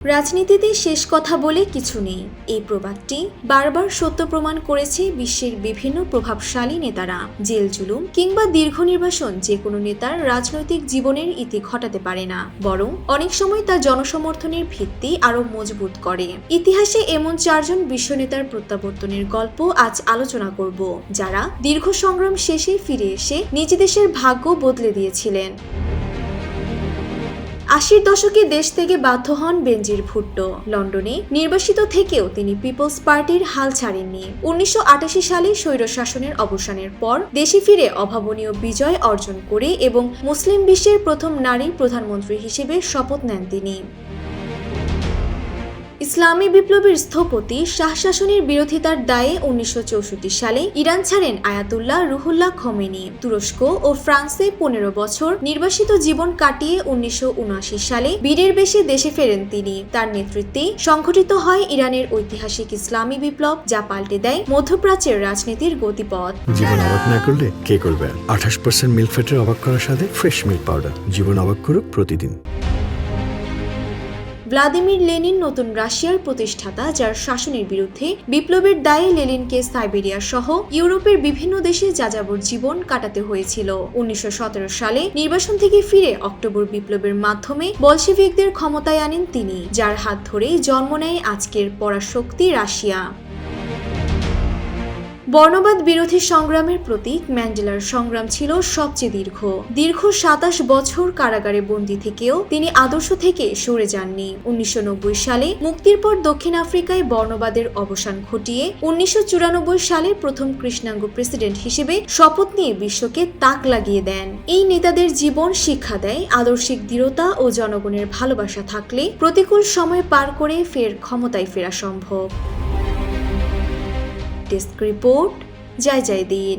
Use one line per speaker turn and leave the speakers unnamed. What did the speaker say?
রাজনীতিতে শেষ কথা বলে কিছু নেই, এই প্রবাদটি বারবার সত্য প্রমাণ করেছে বিশ্বের বিভিন্ন প্রভাবশালী নেতারা। জেল জুলুম কিংবা দীর্ঘ নির্বাসন যে কোনো নেতার রাজনৈতিক জীবনের ইতি ঘটাতে পারে না, বরং অনেক সময় তা জনসমর্থনের ভিত্তি আরো মজবুত করে। ইতিহাসে এমন চারজন বিশ্ব নেতার প্রত্যাবর্তনের গল্প আজ আলোচনা করব, যারা দীর্ঘ সংগ্রাম শেষে ফিরে এসে নিজ দেশের ভাগ্য বদলে দিয়েছিলেন। ৮০-র দশকে দেশ থেকে বাধ্য হন বেনজির ভুট্টো। লন্ডনে নির্বাসিত থেকেও তিনি পিপলস পার্টির হাল ছাড়েননি। ১৯৮৮ সালে স্বৈরশাসনের অবসানের পর দেশে ফিরে অভাবনীয় বিজয় অর্জন করে এবং মুসলিম বিশ্বের প্রথম নারী প্রধানমন্ত্রী হিসেবে শপথ নেন তিনি। ইসলামী বিপ্লবের স্থপতি শাহ শাসনের বিরোধিতার দায়ে ১৯৬৪ সালে ইরান ছাড়েন আয়াতুল্লাহ রুহুল্লাহ খোমেনি। তুরস্ক ও ফ্রান্সে ১৫ বছর নির্বাসিত জীবন কাটিয়ে ১৯৭৯ সালে বীরের বেশে দেশে ফেরেন তিনি। তার নেতৃত্বে সংঘটিত হয় ইরানের ঐতিহাসিক ইসলামী বিপ্লব, যা পাল্টে দেয় মধ্যপ্রাচ্যের রাজনীতির গতিপথ।
জীবন অবাক না করলে কে করবে? ২৮% মিল্ক ফ্যাটের অবাক করার সাথে ফ্রেশ মিল্ক পাউডার। জীবন অবাক করুক প্রতিদিন।
ভ্লাদিমির লেনিন নতুন রাশিয়ার প্রতিষ্ঠাতা, যার শাসনের বিরুদ্ধে বিপ্লবের দায়ে লেনিনকে সাইবেরিয়া সহ ইউরোপের বিভিন্ন দেশে যাযাবর জীবন কাটাতে হয়েছিল। ১৯১৭ সালে নির্বাসন থেকে ফিরে অক্টোবর বিপ্লবের মাধ্যমে বলশেভিকদের ক্ষমতায় আনেন তিনি, যার হাত ধরেই জন্ম নেয় আজকের পরাশক্তি রাশিয়া। বর্ণবাদ বিরোধী সংগ্রামের প্রতীক ম্যান্ডেলার সংগ্রাম ছিল সবচেয়ে দীর্ঘ ২৭ বছর কারাগারে বন্দী থেকেও তিনি আদর্শ থেকে সরে যাননি। ১৯৯০ সালে মুক্তির পর দক্ষিণ আফ্রিকায় বর্ণবাদের অবসান ঘটিয়ে ১৯৯৪ সালে প্রথম কৃষ্ণাঙ্গ প্রেসিডেন্ট হিসেবে শপথ নিয়ে বিশ্বকে তাক লাগিয়ে দেন। এই নেতাদের জীবন শিক্ষা দেয় আদর্শিক দৃঢ়তা ও জনগণের ভালোবাসা থাকলে প্রতিকূল সময় পার করে ফের ক্ষমতায় ফেরা সম্ভব। ডেস্ক রিপোর্ট, জয় জয় দিন।